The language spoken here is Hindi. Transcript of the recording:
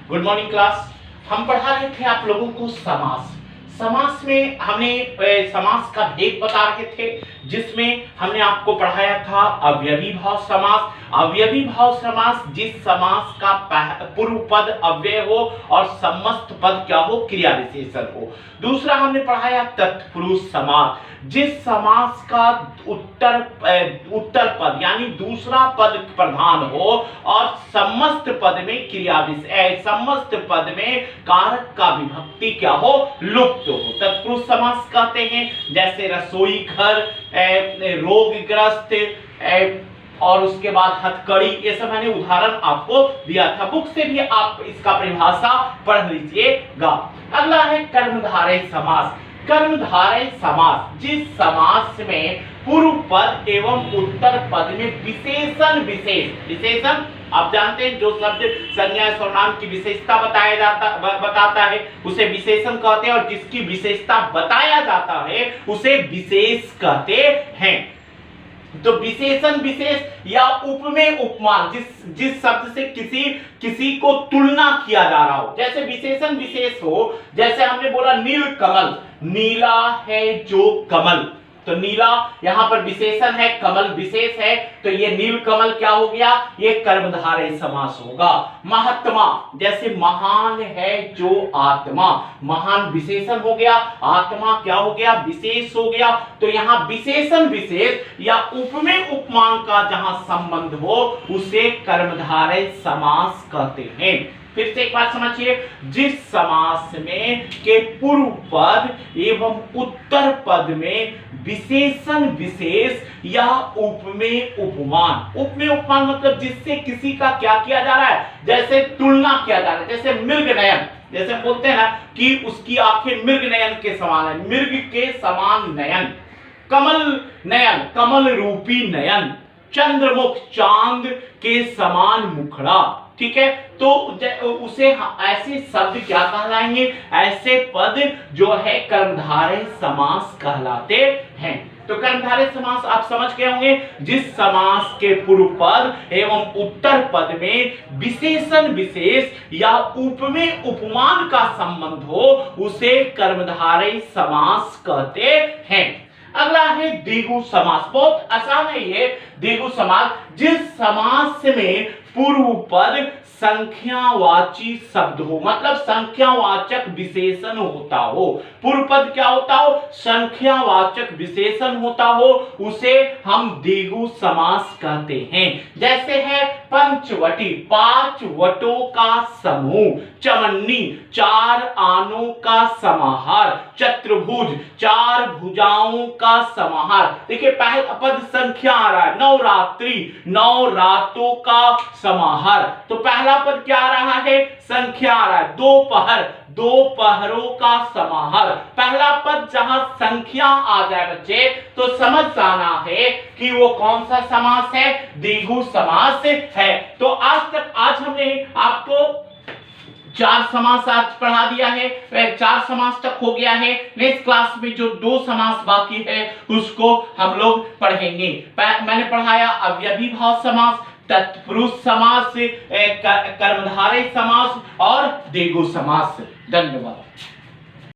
Good morning class. हम पढ़ा रहे थे आप लोगों को समास। समास में हमने समास का भेद बता रहे थे, जिसमें हमने आपको पढ़ाया था अवयवी भाव समास। अवयवी भाव समास जिस समास का पूर्व पद अव्यय हो और समस्त पद क्या हो, क्रिया विशेषण हो। दूसरा हमने पढ़ाया तत्पुरुष समास, जिस समास का उत्तर पद यानी दूसरा पद प्रधान हो और समस्त पद में क्रिया विशेषण, समस्त पद में कारक का विभक्ति क्या हो, लुप्त हो, तत्पुरुष समास कहते हैं। जैसे रसोई घर, रोगग्रस्त और उसके बाद हथकड़ी, ये सब मैंने उदाहरण आपको दिया था। बुक से भी आप इसका परिभाषा पढ़ लीजिएगा। अगला है कर्मधारय समास। कर्मधारय समास जिस समास में पूर्व पद एवं उत्तर पद में विशेषण आप जानते हैं, जो शब्द संज्ञा सर्वनाम की विशेषता बताता है उसे विशेषण कहते हैं, और जिसकी विशेषता बताया जाता है उसे विशेष कहते हैं। तो विशेषण विशेष या उपमेय उपमान, जिस शब्द से किसी को तुलना किया जा रहा हो, जैसे विशेषण विशेष हो, जैसे हमने बोला नील कमल, नीला है जो कमल, तो नीला यहां पर विशेषण है, कमल विशेष है, तो ये नील कमल क्या हो गया, ये कर्मधारय समास होगा। महात्मा, जैसे महान है जो आत्मा, महान विशेषण हो गया, आत्मा क्या हो गया, विशेष हो गया। तो यहां विशेषण विशेष या उपमेय उपमान का जहां संबंध हो उसे कर्मधारय समास कहते हैं। फिर से एक बात समझिए, जिस समास में के पूर्व पद एवं उत्तर पद में विशेषण विशेष या उपमेय उपमान, उपमेय उपमान मतलब जिससे किसी का क्या किया जा रहा है, जैसे तुलना किया जा रहा है। जैसे मृग नयन, जैसे बोलते हैं ना कि उसकी आंखें मृग नयन के समान है, मृग के समान नयन। कमल नयन, कमल रूपी नयन। चंद्रमुख, चांद के समान मुखड़ा, ठीक है। तो उसे ऐसे शब्द क्या कहलाएंगे, ऐसे पद जो है कर्मधारय समास कहलाते हैं। तो कर्मधारय समास आप समझ गए होंगे, जिस समास के पूर्व पद एवं उत्तर पद में विशेषण विशेष या उपमेय उपमान का संबंध हो उसे कर्मधारय समास कहते हैं। अगला है द्विगु समास। बहुत आसान है ये द्विगु समास, जिस समास में पूर्व पद संख्यावाची शब्द हो, मतलब संख्यावाचक विशेषण होता हो। पूर्व पद क्या होता हो, संख्यावाचक विशेषण होता हो, उसे हम द्विगु समास कहते हैं। जैसे है पंचवटी, 5 वटों का समूह। चवन्नी, 4 आनों का समाहार। चतुर्भुज, 4 भुजाओं का समाहार। देखिए पहला पद संख्या आ रहा है, नवरात्रि, 9 रातों का समाहार। तो पहला पद क्या आ रहा है, संख्या आ रहा है। दोपहर, 2 पहरों का समाहार। पहला पद जहां संख्या आ जाए बच्चे तो समझ जाना है कि वो कौन सा समास है, द्विगु समास है। तो आज हमने आपको 4 समास आज पढ़ा दिया है, 4 समास तक हो गया है। नेक्स्ट क्लास में जो 2 समास बाकी है उसको हम लोग पढ़ेंगे। मैंने पढ़ाया अवयवी भाव समास, तत्पुरुष समास, कर्मधारय समास और द्विगु समास। धन्यवाद।